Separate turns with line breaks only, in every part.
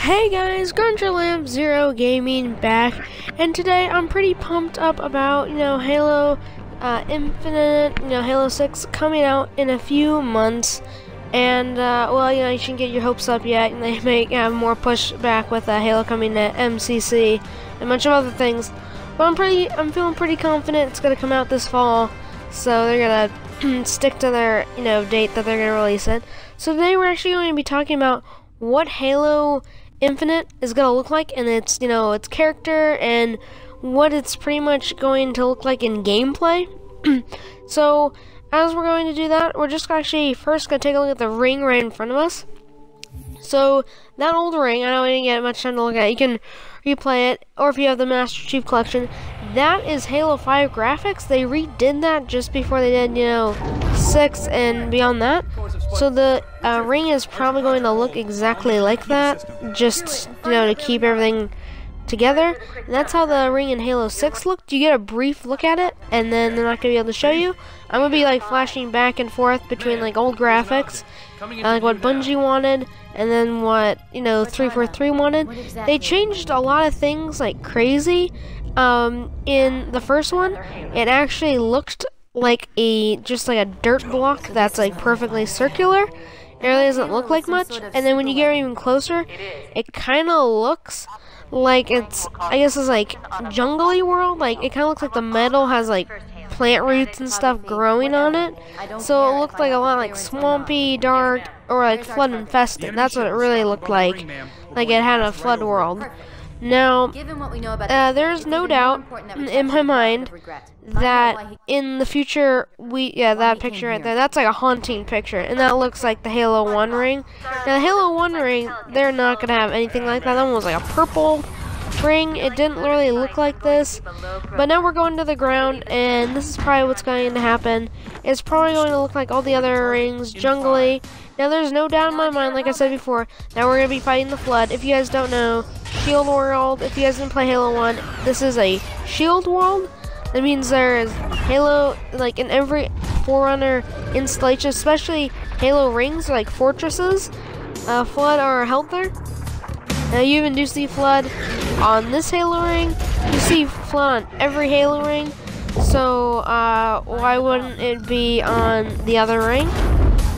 Hey guys, Grungerlamp Zero Gaming back, and today I'm pretty pumped up about, Halo Infinite, Halo 6 coming out in a few months, and, you shouldn't get your hopes up yet, and they may have more pushback with Halo coming to MCC, and a bunch of other things, but I'm feeling pretty confident it's gonna come out this fall, so they're gonna stick to their, date that they're gonna release it. So today we're actually going to be talking about what Halo Infinite is going to look like, and its its character, and what it's pretty much going to look like in gameplay. So as we're going to do that, we're just actually first going to take a look at the ring right in front of us. So that old ring, I know we didn't get much time to look at, you can replay it, or if you have the Master Chief Collection, that is Halo 5 graphics. They redid that just before they did, 6 and beyond that. So the ring is probably going to look exactly like that, just, to keep everything together. And that's how the ring in Halo 6 looked. You get a brief look at it, and then they're not going to be able to show you. I'm going to be, flashing back and forth between, old graphics, like what Bungie wanted, and then what, 343 wanted. They changed a lot of things like crazy. In the first one, it actually looked like just like a dirt block that's perfectly circular. It really doesn't look like much, and then when you get even closer, it kind of looks like it's, I guess it's jungly world. It kind of looks like the metal has plant roots and stuff growing on it, so it looked like a lot swampy, dark, or flood infested. That's what it really looked like it had a flood world. Now, there's no doubt in my mind that in the future, that picture right there, that's a haunting picture, and that looks like the Halo 1 ring. Now, the Halo 1 ring, they're not going to have anything like that. That one was a purple ring. It didn't really look like this, but now we're going to the ground, and this is probably what's going to happen. It's probably going to look like all the other rings, jungly. Now, there's no doubt in my mind, like I said before, that we're going to be fighting the Flood. If you guys don't know, Shield World, if you guys didn't play Halo 1, this is a Shield World. That means there's Halo, in every Forerunner installation, especially Halo rings, fortresses. Flood are held there. Now, you even do see Flood on this Halo ring. You see Flood on every Halo ring. So, why wouldn't it be on the other ring?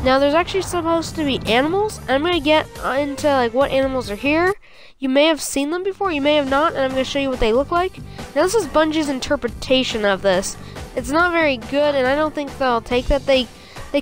Now, there's actually supposed to be animals. I'm going to get into, what animals are here. You may have seen them before, you may have not, and I'm going to show you what they look like. Now, this is Bungie's interpretation of this. It's not very good, and I don't think they'll take that. They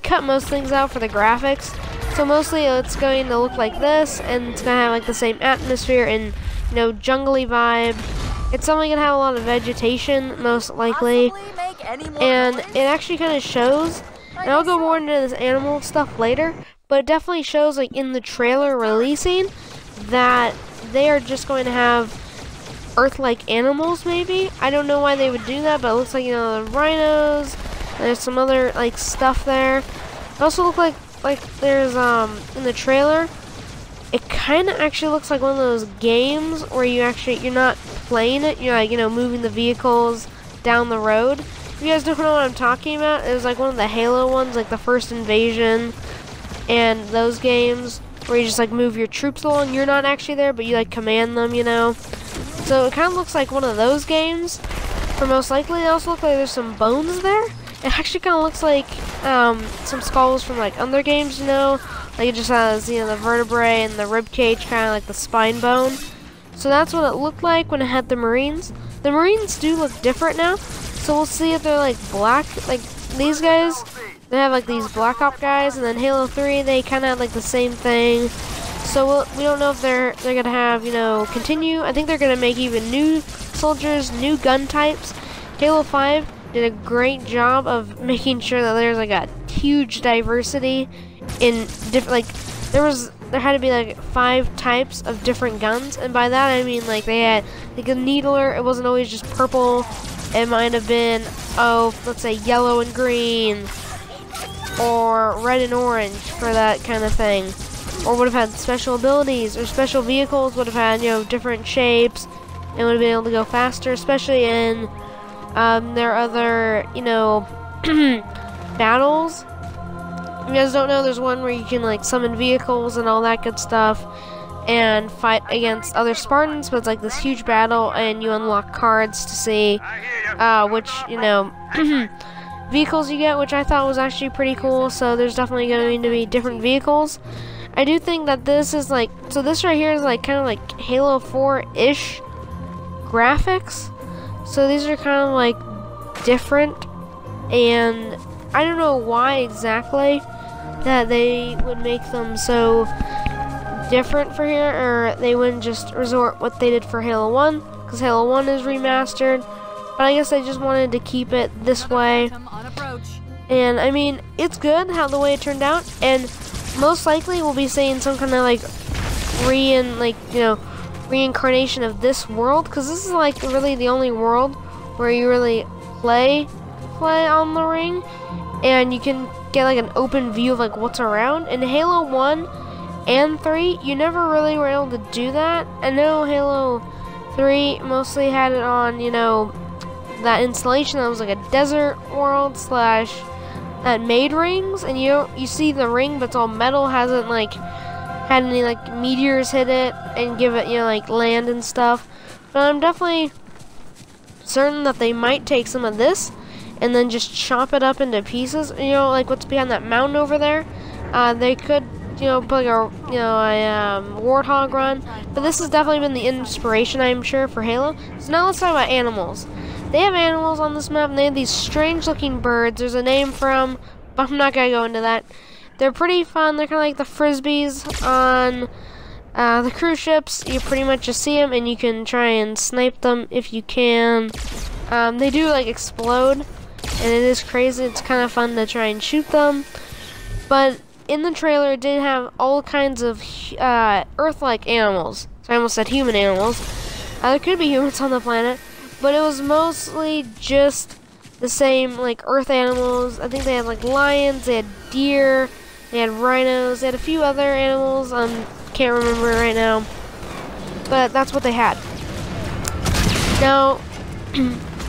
cut most things out for the graphics. So, mostly it's going to look like this, and it's going to have, the same atmosphere and, jungly vibe. It's only going to have a lot of vegetation, most likely. And it actually kind of shows, and I'll go more into this animal stuff later, but it definitely shows, in the trailer releasing, that they are just going to have Earth-like animals, maybe. I don't know why they would do that, but it looks like, the rhinos. There's some other, stuff there. It also looks like there's, in the trailer, it kind of actually looks like one of those games where you're not playing it, you're, moving the vehicles down the road. If you guys don't know what I'm talking about, it was, one of the Halo ones, the First Invasion, and those games where you just move your troops along. You're not actually there, but you command them, So it kind of looks like one of those games. For most likely, it also looks like there's some bones there. It actually kind of looks like some skulls from other games, it just has the vertebrae and the rib cage, kind of like the spine bone. So that's what it looked like when it had the Marines. The Marines do look different now. So we'll see if they're black, these guys. They have these Black Ops guys, and then Halo 3, they kind of have the same thing. So we don't know if they're gonna have, continue. I think they're gonna make even new soldiers, new gun types. Halo 5 did a great job of making sure that there's a huge diversity in different, there had to be 5 types of different guns, and by that I mean they had a needler. It wasn't always just purple. It might have been, let's say yellow and green, or red and orange for that kind of thing. Or would have had special abilities, or special vehicles would have had, different shapes, and would have been able to go faster, especially in their other, battles. If you guys don't know, there's one where you can summon vehicles and all that good stuff. and fight against other Spartans, but it's like this huge battle, and you unlock cards to see which, you know, vehicles you get, which I thought was actually pretty cool. So there's definitely going to be different vehicles. I do think that this is like, so this right here is like kind of like Halo 4-ish graphics. So these are kind of like different, and I don't know why exactly that they would make them so different for here, or they wouldn't just resort what they did for Halo 1, because Halo 1 is remastered, but I guess they just wanted to keep it this way. And I mean, it's good how the way it turned out, and most likely we'll be seeing some kind of like reincarnation of this world, because this is like really the only world where you really play on the ring, and you can get like an open view of like what's around. In Halo 1 and 3, you never really were able to do that. I know Halo 3 mostly had it on, you know, that installation that was like a desert world slash that made rings, and you see the ring, but it's all metal, hasn't like had any like meteors hit it and give it, you know, like land and stuff. But I'm definitely certain that they might take some of this and then just chop it up into pieces. You know, like what's behind that mountain over there. They could, you know, put like a warthog run, but this has definitely been the inspiration, I'm sure, for Halo. So now let's talk about animals. They have animals on this map, and they have these strange-looking birds. There's a name for them, but I'm not gonna go into that. They're pretty fun. They're kind of like the frisbees on the cruise ships. You pretty much just see them, and you can try and snipe them if you can. They do like explode, and it is crazy. It's kind of fun to try and shoot them. But in the trailer, it did have all kinds of Earth-like animals. So I almost said human animals. There could be humans on the planet, but it was mostly just the same like Earth animals. I think they had like lions, they had deer, they had rhinos, they had a few other animals. Can't remember right now, but that's what they had. Now,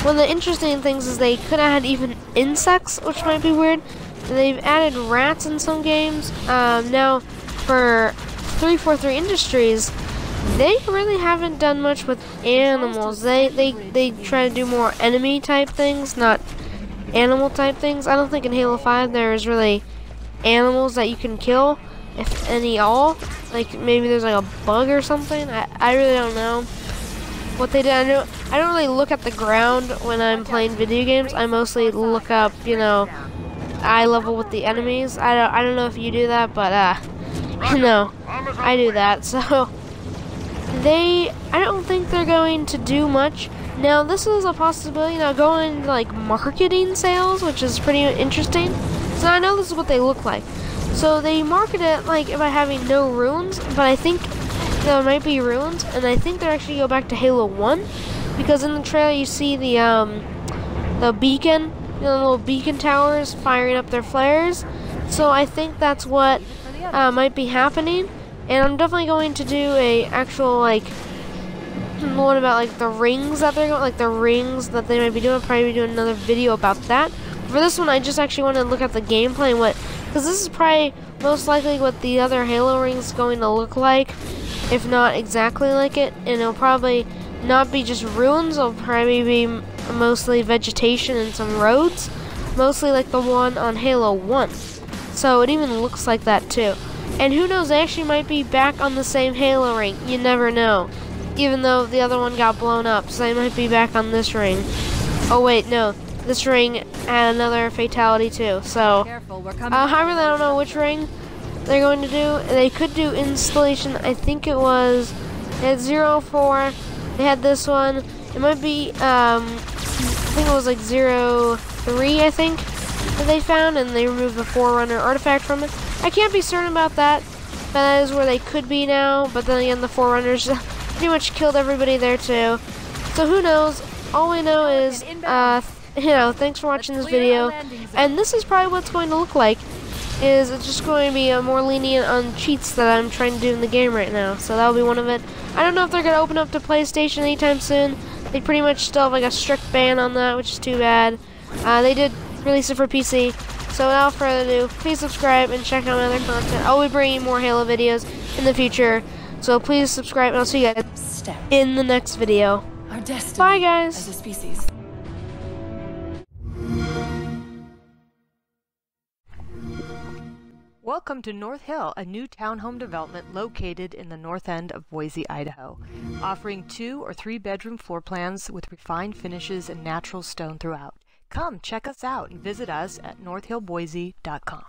one of the interesting things is they could have had even insects, which might be weird. They've added rats in some games. Now, for 343 Industries, they really haven't done much with animals. They try to do more enemy type things, not animal type things. I don't think in Halo 5 there's really animals that you can kill, if any at all. Like maybe there's like a bug or something. I really don't know what they did. I don't really look at the ground when I'm playing video games. I mostly look up, you know, eye level with the enemies. I don't know if you do that, but you know, I do that. So I don't think they're going to do much. Now this is a possibility. Now going like marketing sales, which is pretty interesting. So I know this is what they look like. So they market it like by having no runes, but I think there might be runes, and I think they actually go back to Halo 1, because in the trailer you see the beacon, you know, the little beacon towers firing up their flares. So I think that's what might be happening, and I'm definitely going to do a actual like one about like the rings that they're going, like the rings that they might be doing. I'll probably be doing another video about that. For this one, I just actually want to look at the gameplay and because this is probably most likely what the other Halo ring is going to look like, if not exactly like it. And it'll probably not be just ruins, it'll probably be mostly vegetation and some roads, mostly like the one on Halo 1. So it even looks like that too. And who knows, they actually might be back on the same Halo ring. You never know. Even though the other one got blown up, so they might be back on this ring. Oh wait, no. This ring had another fatality too, so I really don't know which ring they're going to do. They could do installation. I think it was, they had 04, they had this one. It might be, I think it was like 03, I think, that they found, and they removed the Forerunner artifact from it. I can't be certain about that. That is where they could be now, but then again, the Forerunners pretty much killed everybody there too. So who knows? All we know is, you know, thanks for watching this video, and this is probably what it's going to look like. Is it's just going to be more lenient on cheats that I'm trying to do in the game right now. So that'll be one of it. I don't know if they're going to open up to PlayStation anytime soon. They pretty much still have like a strict ban on that, which is too bad. They did release it for PC. So without further ado, please subscribe and check out my other content. I'll be bringing more Halo videos in the future. So please subscribe, and I'll see you guys in the next video.
Our destiny
Bye, guys.
as a species.
Welcome to North Hill, a new townhome development located in the north end of Boise, Idaho, offering 2 or 3 bedroom floor plans with refined finishes and natural stone throughout. Come check us out and visit us at northhillboise.com.